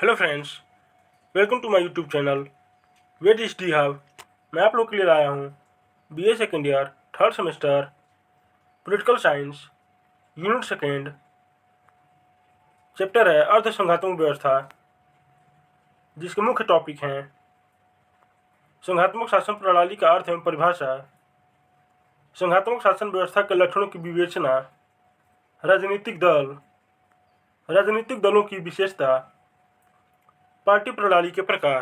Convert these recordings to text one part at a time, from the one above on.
Hello friends, welcome to my YouTube channel wait is the hub. मैं आप लोग के लिए लाया हूँ BA second year third semester political science unit second. Chapter है अर्ध संघात्मक व्यवस्था, जिसके मुख्य टॉपिक हैं संघात्मक शासन प्रणाली का अर्थ एवं परिभाषा, संघात्मक शासन व्यवस्था के लक्षणों की विवेचना, राजनीतिक दल, राजनीतिक दलों की विशेषता, पार्टी प्रणाली के प्रकार।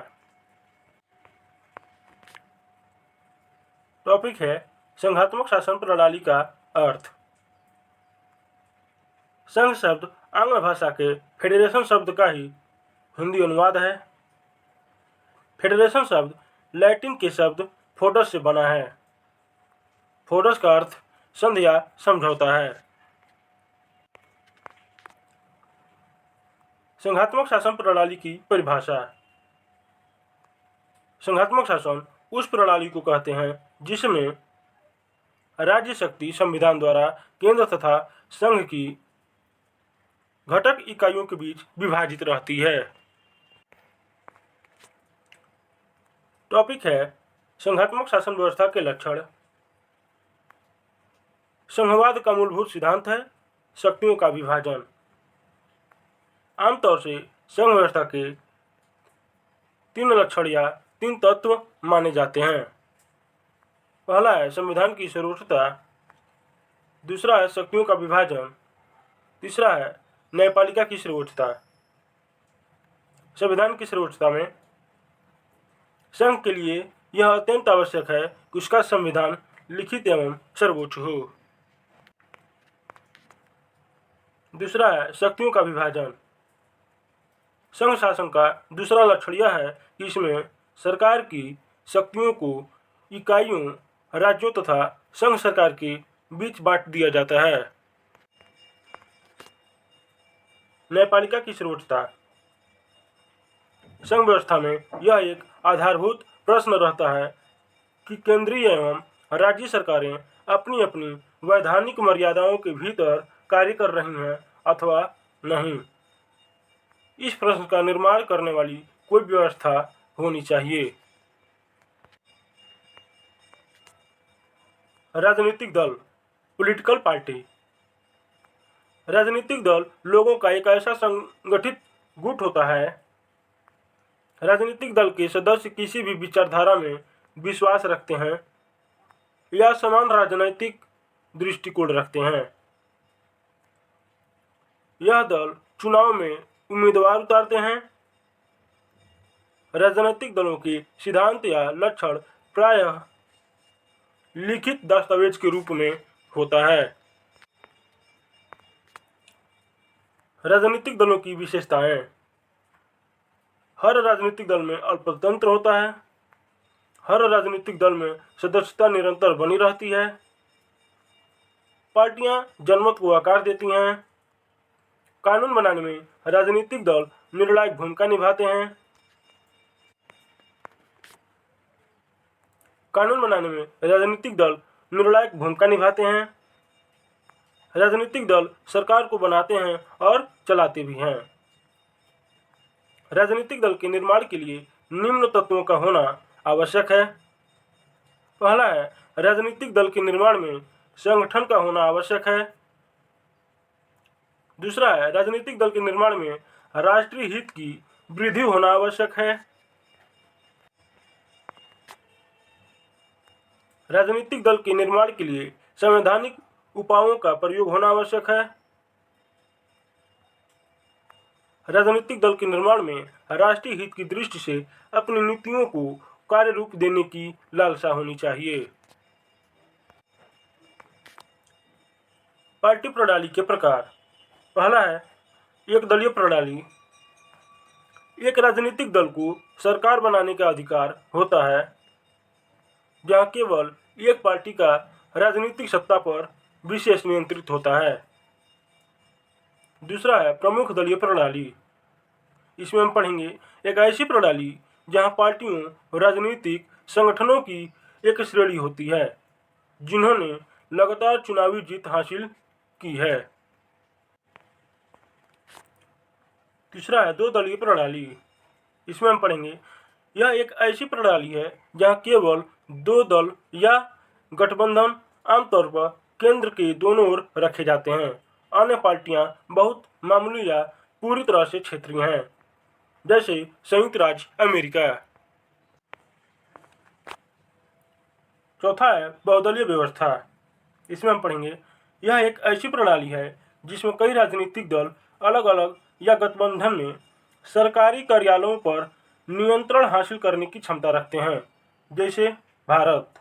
टॉपिक है संघात्मक शासन प्रणाली का अर्थ। संघ शब्द आंग्ल भाषा के फेडरेशन शब्द का ही हिंदी अनुवाद है। फेडरेशन शब्द लैटिन के शब्द फोडस से बना है। फोडस का अर्थ संधि या समझौता है। संघात्मक शासन प्रणाली की परिभाषा। संघात्मक शासन उस प्रणाली को कहते हैं जिसमें राज्य शक्ति संविधान द्वारा केंद्र तथा संघ की घटक इकाइयों के बीच विभाजित रहती है। टॉपिक है संघात्मक शासन व्यवस्था के लक्षण। संघवाद का मूलभूत सिद्धांत है शक्तियों का विभाजन। आमतौर से संघ व्यवस्था के 3 लक्षण या 3 तत्व माने जाते हैं। पहला है संविधान की सर्वोच्चता, दूसरा है शक्तियों का विभाजन, तीसरा है न्यायपालिका की सर्वोच्चता। संविधान की सर्वोच्चता में संघ के लिए यह अत्यंत आवश्यक है कि उसका संविधान लिखित एवं सर्वोच्च हो। दूसरा है शक्तियों का विभाजन। संघ शासन का दूसरा लक्षण यह है कि इसमें सरकार की शक्तियों को इकाइयों, राज्यों तथा संघ सरकार के बीच बांट दिया जाता है। न्यायपालिका की सर्वोच्चता। संघ व्यवस्था में यह एक आधारभूत प्रश्न रहता है कि केंद्रीय एवं राज्य सरकारें अपनी अपनी वैधानिक मर्यादाओं के भीतर कार्य कर रही हैं अथवा नहीं। इस प्रश्न का निर्माण करने वाली कोई व्यवस्था होनी चाहिए। राजनीतिक दल, पॉलिटिकल पार्टी। राजनीतिक दल लोगों का एक ऐसा संगठित गुट होता है। राजनीतिक दल के सदस्य किसी भी विचारधारा में विश्वास रखते हैं या समान राजनीतिक दृष्टिकोण रखते हैं। यह दल चुनाव में उम्मीदवार उतारते हैं। राजनीतिक दलों के सिद्धांत या लक्षण प्रायः लिखित दस्तावेज के रूप में होता है। राजनीतिक दलों की विशेषताएं। हर राजनीतिक दल में अल्पतंत्र होता है। हर राजनीतिक दल में सदस्यता निरंतर बनी रहती है। पार्टियां जनमत को आकार देती हैं। कानून बनाने में राजनीतिक दल निर्णायक भूमिका निभाते हैं। कानून बनाने में राजनीतिक दल निर्णायक भूमिका निभाते हैं। राजनीतिक दल सरकार को बनाते हैं और चलाते भी हैं। राजनीतिक दल के निर्माण के लिए निम्न तत्वों का होना आवश्यक है। पहला है राजनीतिक दल के निर्माण में संगठन का होना आवश्यक है। दूसरा है राजनीतिक दल के निर्माण में राष्ट्रीय हित की वृद्धि होना आवश्यक है। राजनीतिक दल के निर्माण के लिए संवैधानिक उपायों का प्रयोग होना आवश्यक है। राजनीतिक दल के निर्माण में राष्ट्रीय हित की दृष्टि से अपनी नीतियों को कार्य रूप देने की लालसा होनी चाहिए। पार्टी प्रणाली के प्रकार। पहला है एक दलीय प्रणाली। एक राजनीतिक दल को सरकार बनाने का अधिकार होता है, जहां केवल एक पार्टी का राजनीतिक सत्ता पर विशेष नियंत्रित होता है। दूसरा है प्रमुख दलीय प्रणाली। इसमें हम पढ़ेंगे एक ऐसी प्रणाली जहां पार्टियों, राजनीतिक संगठनों की एक श्रेणी होती है जिन्होंने लगातार चुनावी जीत हासिल की है। तीसरा है दो दलीय प्रणाली। इसमें हम पढ़ेंगे यह एक ऐसी प्रणाली है जहां केवल दो दल या गठबंधन आमतौर पर केंद्र के दोनों ओर रखे जाते हैं। अन्य पार्टियां बहुत मामूली या पूरी तरह से क्षेत्रीय हैं, जैसे संयुक्त राज्य अमेरिका। चौथा है बहुदलीय व्यवस्था। इसमें हम पढ़ेंगे यह एक ऐसी प्रणाली है जिसमें कई राजनीतिक दल अलग अलग या गठबंधन में सरकारी कार्यालयों पर नियंत्रण हासिल करने की क्षमता रखते हैं, जैसे भारत।